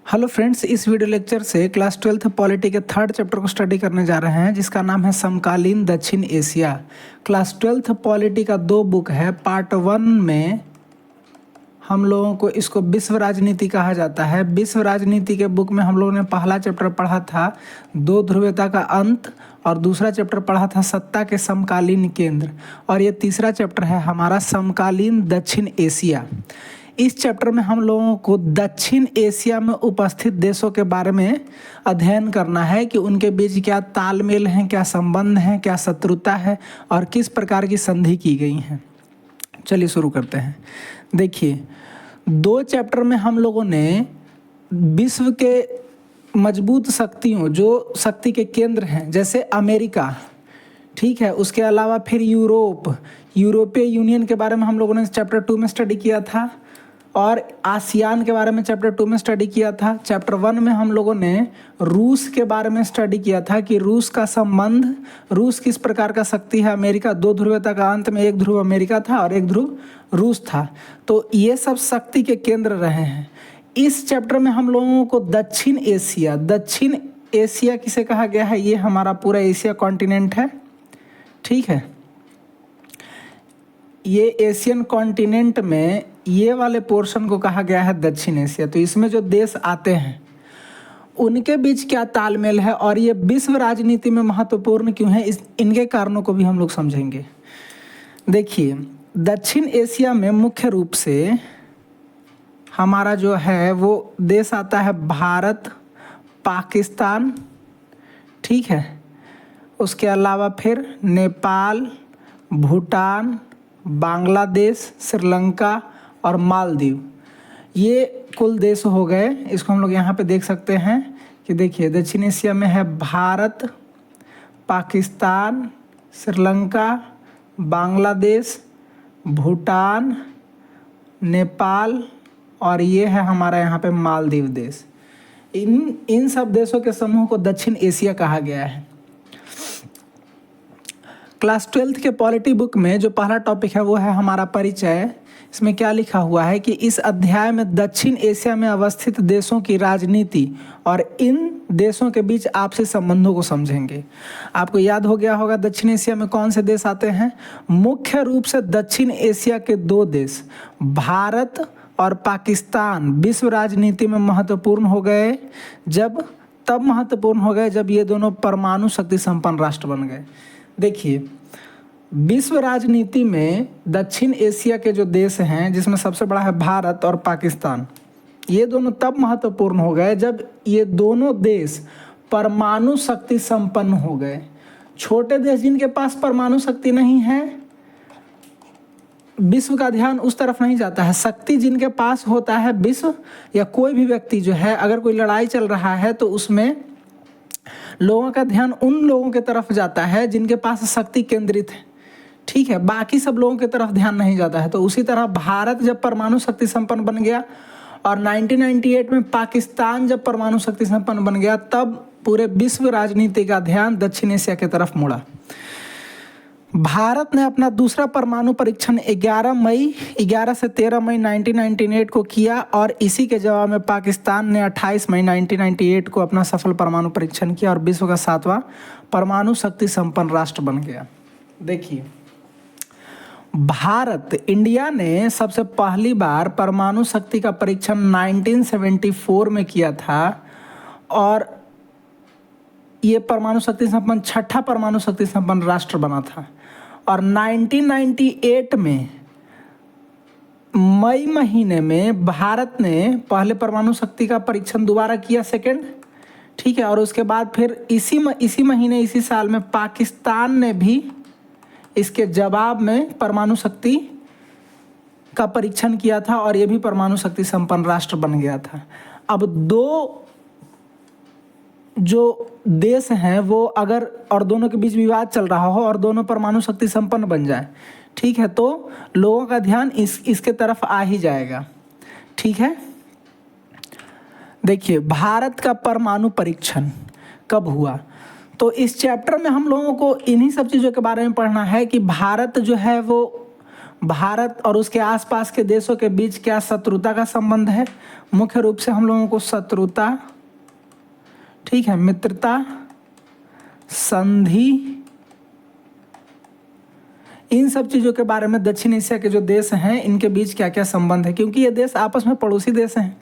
Hello friends, इस video lecture से class 12th polity के थर्ड चैप्टर को स्टडी करने जा रहे हैं, जिसका नाम है समकालीन दक्षिण एशिया। क्लास 12th पॉलिटी का दो बुक है। पार्ट 1 में हम लोगों को इसको विश्व राजनीति कहा जाता है। विश्व राजनीति के बुक में हम लोगों ने पहला चैप्टर पढ़ा था दो ध्रुवीयता का अंत, और दूसरा चैप्टर पढ़ा था सत्ता के समकालीन केंद्र, और ये तीसरा चैप्टर है हमारा समकालीन दक्षिण एशिया। इस चैप्टर में हम लोगों को दक्षिण एशिया में उपस्थित देशों के बारे में अध्ययन करना है कि उनके बीच क्या तालमेल है, क्या संबंध है, क्या शत्रुता है और किस प्रकार की संधि की गई हैं। चलिए शुरू करते हैं। देखिए, दो चैप्टर में हम लोगों ने विश्व के मजबूत शक्तियों, जो शक्ति के केंद्र हैं, जैसे अमेरिका, ठीक है, उसके अलावा फिर यूरोपीय यूनियन के बारे में हम लोगों ने चैप्टर 2 में स्टडी किया था, और आसियान के बारे में चैप्टर 2 में स्टडी किया था। चैप्टर 1 में हम लोगों ने रूस के बारे में स्टडी किया था कि रूस का संबंध, रूस किस प्रकार का शक्ति है। अमेरिका दो ध्रुवीयता का अंत में एक ध्रुव अमेरिका था और एक ध्रुव रूस था, तो ये सब शक्ति के केंद्र रहे हैं। इस चैप्टर में हम लोगों को दक्षिण एशिया किसे कहा गया है, ये हमारा पूरा एशिया कॉन्टिनेंट है, ठीक है। ये एशियन कॉन्टिनेंट में ये वाले पोर्शन को कहा गया है दक्षिण एशिया। तो इसमें जो देश आते हैं उनके बीच क्या तालमेल है और ये विश्व राजनीति में महत्वपूर्ण क्यों है, इनके कारणों को भी हम लोग समझेंगे। देखिए, दक्षिण एशिया में मुख्य रूप से हमारा जो है वो देश आता है भारत, पाकिस्तान, ठीक है। उसके अलावा फिर नेपाल, भूटान, बांग्लादेश, श्रीलंका और मालदीव, ये कुल देश हो गए। इसको हम लोग यहाँ पे देख सकते हैं कि देखिए, दक्षिण एशिया में है भारत, पाकिस्तान, श्रीलंका, बांग्लादेश, भूटान, नेपाल, और ये है हमारा यहाँ पे मालदीव देश। इन सब देशों के समूह को दक्षिण एशिया कहा गया है। क्लास 12th के पॉलिटी बुक में जो पहला टॉपिक है वो है हमारा परिचय। इसमें क्या लिखा हुआ है कि इस अध्याय में दक्षिण एशिया में अवस्थित देशों की राजनीति और इन देशों के बीच आपसी संबंधों को समझेंगे। आपको याद हो गया होगा दक्षिण एशिया में कौन से देश आते हैं। मुख्य रूप से दक्षिण एशिया के दो देश भारत और पाकिस्तान विश्व राजनीति में महत्वपूर्ण हो गए, तब महत्वपूर्ण हो गए जब ये दोनों परमाणु शक्ति संपन्न राष्ट्र बन गए। देखिए, विश्व राजनीति में दक्षिण एशिया के जो देश हैं, जिसमें सबसे बड़ा है भारत और पाकिस्तान, ये दोनों तब महत्वपूर्ण हो गए जब ये दोनों देश परमाणु शक्ति संपन्न हो गए। छोटे देश जिनके पास परमाणु शक्ति नहीं है, विश्व का ध्यान उस तरफ नहीं जाता है। शक्ति जिनके पास होता है, विश्व या कोई भी व्यक्ति जो है, अगर कोई लड़ाई चल रहा है तो उसमें लोगों का ध्यान उन लोगों के तरफ जाता है जिनके पास शक्ति केंद्रित है, ठीक है, बाकी सब लोगों की तरफ ध्यान नहीं जाता है। तो उसी तरह भारत जब परमाणु शक्ति संपन्न बन गया और 1998 में पाकिस्तान जब परमाणु शक्ति संपन्न बन गया, तब पूरे विश्व राजनीति का ध्यान दक्षिण एशिया की तरफ मुड़ा। भारत ने अपना दूसरा परमाणु परीक्षण 11 से 13 मई 1998 को किया, और इसी के जवाब में पाकिस्तान ने 28 मई 1998 को अपना सफल परमाणु परीक्षण किया और विश्व का 7वां परमाणु शक्ति संपन्न राष्ट्र बन गया। देखिए, इंडिया ने सबसे पहली बार परमाणु शक्ति का परीक्षण 1974 में किया था, और ये परमाणु शक्ति संपन्न छठा परमाणु शक्ति संपन्न राष्ट्र बना था। और 1998 में मई महीने में भारत ने पहले परमाणु शक्ति का परीक्षण दोबारा किया, सेकंड, ठीक है। और उसके बाद फिर इसी महीने, इसी साल में पाकिस्तान ने भी इसके जवाब में परमाणु शक्ति का परीक्षण किया था, और ये भी परमाणु शक्ति संपन्न राष्ट्र बन गया था। अब दो जो देश हैं वो अगर, और दोनों के बीच विवाद चल रहा हो और दोनों परमाणु शक्ति संपन्न बन जाए, ठीक है, तो लोगों का ध्यान इसके तरफ आ ही जाएगा, ठीक है। देखिए, भारत का परमाणु परीक्षण कब हुआ, तो इस चैप्टर में हम लोगों को इन्हीं सब चीज़ों के बारे में पढ़ना है कि भारत जो है वो भारत और उसके आसपास के देशों के बीच क्या शत्रुता का संबंध है? मुख्य रूप से हम लोगों को शत्रुता, ठीक है, मित्रता, संधि, इन सब चीज़ों के बारे में दक्षिण एशिया के जो देश हैं इनके बीच क्या क्या संबंध है, क्योंकि ये देश आपस में पड़ोसी देश हैं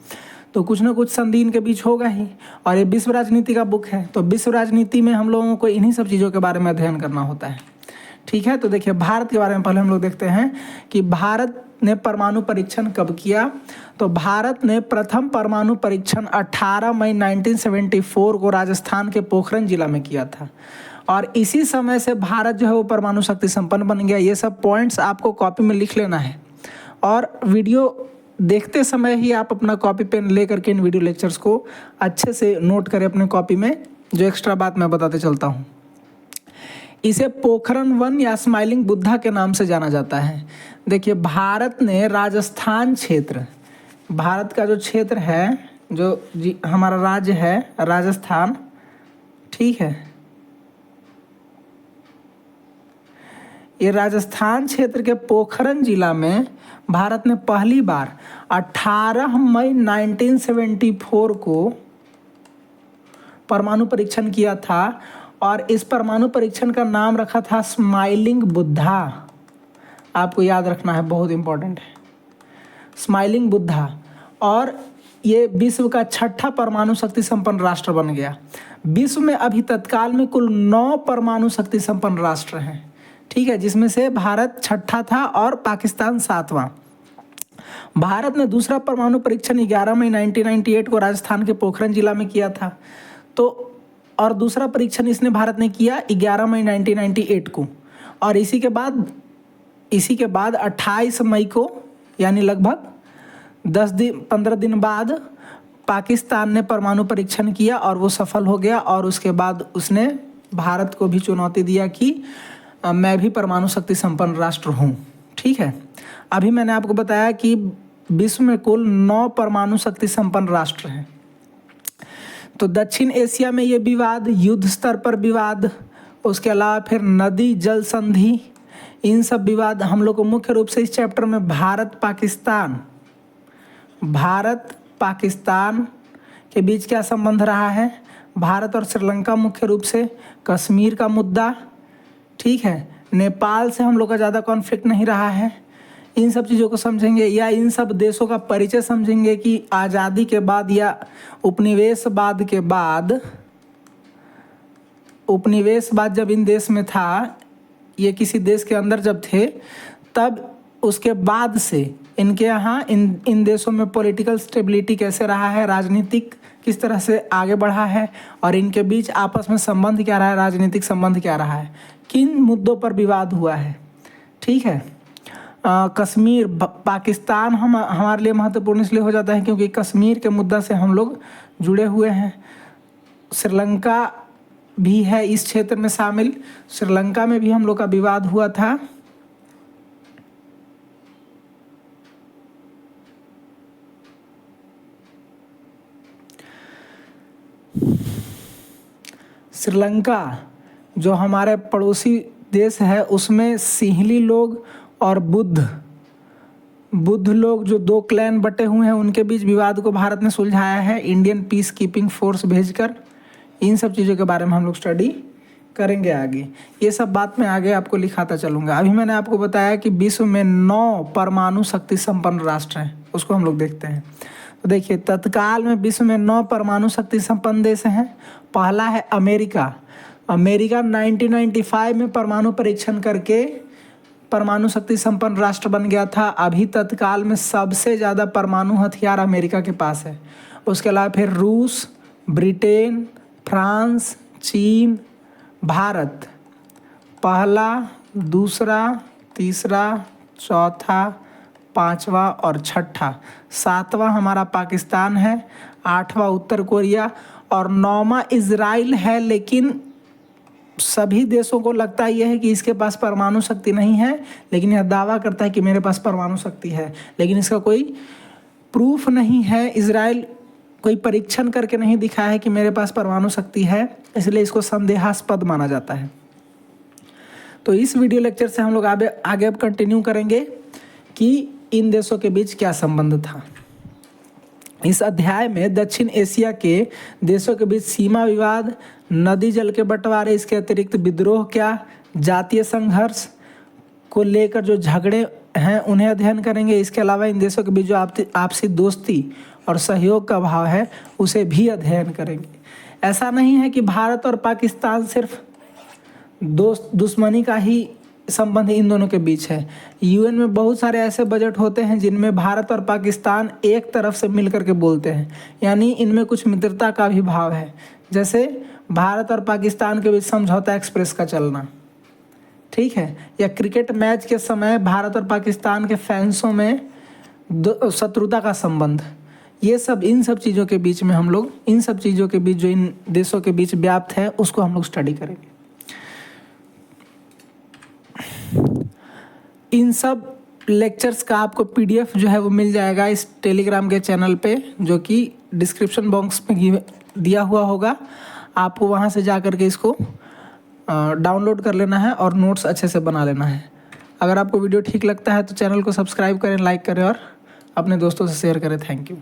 तो कुछ ना कुछ संधि इनके बीच होगा ही। और ये विश्व राजनीति का बुक है, तो विश्व राजनीति में हम लोगों को इन्हीं सब चीज़ों के बारे में अध्ययन करना होता है, ठीक है। तो देखिए भारत के बारे में पहले हम लोग देखते हैं कि भारत ने परमाणु परीक्षण कब किया। तो भारत ने प्रथम परमाणु परीक्षण 18 मई 1974 को राजस्थान के पोखरण जिला में किया था और इसी समय से भारत जो है वो परमाणु शक्ति संपन्न बन गया। ये सब पॉइंट्स आपको कॉपी में लिख लेना है और वीडियो देखते समय ही आप अपना कॉपी पेन ले करके इन वीडियो लेक्चर्स को अच्छे से नोट करें अपने कॉपी में, जो एक्स्ट्रा बात मैं बताते चलता हूँ। इसे पोखरण वन या स्माइलिंग बुद्धा के नाम से जाना जाता है। देखिए भारत ने राजस्थान क्षेत्र, भारत का जो क्षेत्र है, जो हमारा राज्य है राजस्थान, ठीक है, ये राजस्थान क्षेत्र के पोखरण जिला में भारत ने पहली बार 18 मई 1974 को परमाणु परीक्षण किया था और इस परमाणु परीक्षण का नाम रखा था स्माइलिंग बुद्धा। आपको याद रखना है, बहुत इंपॉर्टेंट है, स्माइलिंग बुद्धा। और ये विश्व का 6ठा परमाणु शक्ति संपन्न राष्ट्र बन गया। विश्व में अभी तत्काल में कुल 9 परमाणु शक्ति संपन्न राष्ट्र हैं, ठीक है, जिसमें से भारत 6ठा था और पाकिस्तान 7वां। भारत ने दूसरा परमाणु परीक्षण 11 मई 1998 को राजस्थान के पोखरण जिला में किया था। तो और दूसरा परीक्षण इसने भारत ने किया 11 मई 1998 को और इसी के बाद 28 मई को, यानी लगभग 15 दिन बाद पाकिस्तान ने परमाणु परीक्षण किया और वो सफल हो गया। और उसके बाद उसने भारत को भी चुनौती दिया कि मैं भी परमाणु शक्ति संपन्न राष्ट्र हूँ, ठीक है। अभी मैंने आपको बताया कि विश्व में कुल 9 परमाणु शक्ति संपन्न राष्ट्र हैं। तो दक्षिण एशिया में ये विवाद, युद्ध स्तर पर विवाद, उसके अलावा फिर नदी जल संधि, इन सब विवाद हम लोग को मुख्य रूप से इस चैप्टर में भारत पाकिस्तान के बीच क्या संबंध रहा है, भारत और श्रीलंका मुख्य रूप से, कश्मीर का मुद्दा, ठीक है, नेपाल से हम लोग का ज़्यादा कॉन्फ्लिक्ट नहीं रहा है, इन सब चीज़ों को समझेंगे या इन सब देशों का परिचय समझेंगे कि आज़ादी के बाद या उपनिवेशवाद जब इन देश में था, ये किसी देश के अंदर जब थे, तब उसके बाद से इनके यहाँ इन देशों में पॉलिटिकल स्टेबिलिटी कैसे रहा है, राजनीतिक किस तरह से आगे बढ़ा है और इनके बीच आपस में संबंध क्या रहा है, राजनीतिक संबंध क्या रहा है, किन मुद्दों पर विवाद हुआ है, ठीक है। कश्मीर, पाकिस्तान हमारे लिए महत्वपूर्ण इसलिए हो जाता है क्योंकि कश्मीर के मुद्दा से हम लोग जुड़े हुए हैं। श्रीलंका भी है इस क्षेत्र में शामिल, श्रीलंका में भी हम लोग का विवाद हुआ था। श्रीलंका जो हमारे पड़ोसी देश है उसमें सिंहली लोग और बुद्ध लोग जो 2 क्लैन बटे हुए हैं उनके बीच विवाद को भारत ने सुलझाया है इंडियन पीस कीपिंग फोर्स भेजकर। इन सब चीज़ों के बारे में हम लोग स्टडी करेंगे आगे, ये सब बात मैं आगे आपको लिखाता चलूँगा। अभी मैंने आपको बताया कि विश्व में 9 परमाणु शक्ति संपन्न राष्ट्र हैं, उसको हम लोग देखते हैं। तो देखिए तत्काल में विश्व में 9 परमाणु शक्ति संपन्न देश हैं। पहला है अमेरिका। 1995 में परमाणु परीक्षण करके परमाणु शक्ति संपन्न राष्ट्र बन गया था। अभी तत्काल में सबसे ज़्यादा परमाणु हथियार अमेरिका के पास है। उसके अलावा फिर रूस, ब्रिटेन, फ्रांस, चीन, भारत पहला, दूसरा, तीसरा, चौथा, 5वां और 6ठा। 7वां हमारा पाकिस्तान है, 8वां उत्तर कोरिया और 9वां इजराइल है। लेकिन सभी देशों को लगता यह है कि इसके पास परमाणु शक्ति नहीं है, लेकिन यह दावा करता है कि मेरे पास परमाणु शक्ति है, लेकिन इसका कोई प्रूफ नहीं है। इजराइल कोई परीक्षण करके नहीं दिखाया है कि मेरे पास परमाणु शक्ति है, इसलिए इसको संदेहास्पद माना जाता है। तो इस वीडियो लेक्चर से हम लोग आगे अब कंटिन्यू करेंगे कि इन देशों के बीच क्या संबंध था। इस अध्याय में दक्षिण एशिया के देशों के बीच सीमा विवाद, नदी जल के बंटवारे, इसके अतिरिक्त विद्रोह क्या, जातीय संघर्ष को लेकर जो झगड़े हैं उन्हें अध्ययन करेंगे। इसके अलावा इन देशों के बीच जो आपसी दोस्ती और सहयोग का भाव है उसे भी अध्ययन करेंगे। ऐसा नहीं है कि भारत और पाकिस्तान सिर्फ दुश्मनी का ही संबंध इन दोनों के बीच है। यूएन में बहुत सारे ऐसे बजट होते हैं जिनमें भारत और पाकिस्तान एक तरफ से मिलकर के बोलते हैं, यानी इनमें कुछ मित्रता का भी भाव है। जैसे भारत और पाकिस्तान के बीच समझौता एक्सप्रेस का चलना, ठीक है, या क्रिकेट मैच के समय भारत और पाकिस्तान के फैंसों में शत्रुता का संबंध। ये सब इन सब चीज़ों के बीच में हम लोग इन सब चीज़ों के बीच जो इन देशों के बीच व्याप्त है उसको हम लोग स्टडी करेंगे। इन सब लेक्चर्स का आपको पीडीएफ जो है वो मिल जाएगा इस टेलीग्राम के चैनल पे, जो कि डिस्क्रिप्शन बॉक्स में दिया हुआ होगा। आपको वहाँ से जा कर के इसको डाउनलोड कर लेना है और नोट्स अच्छे से बना लेना है। अगर आपको वीडियो ठीक लगता है तो चैनल को सब्सक्राइब करें, लाइक करें और अपने दोस्तों से शेयर करें। Thank you.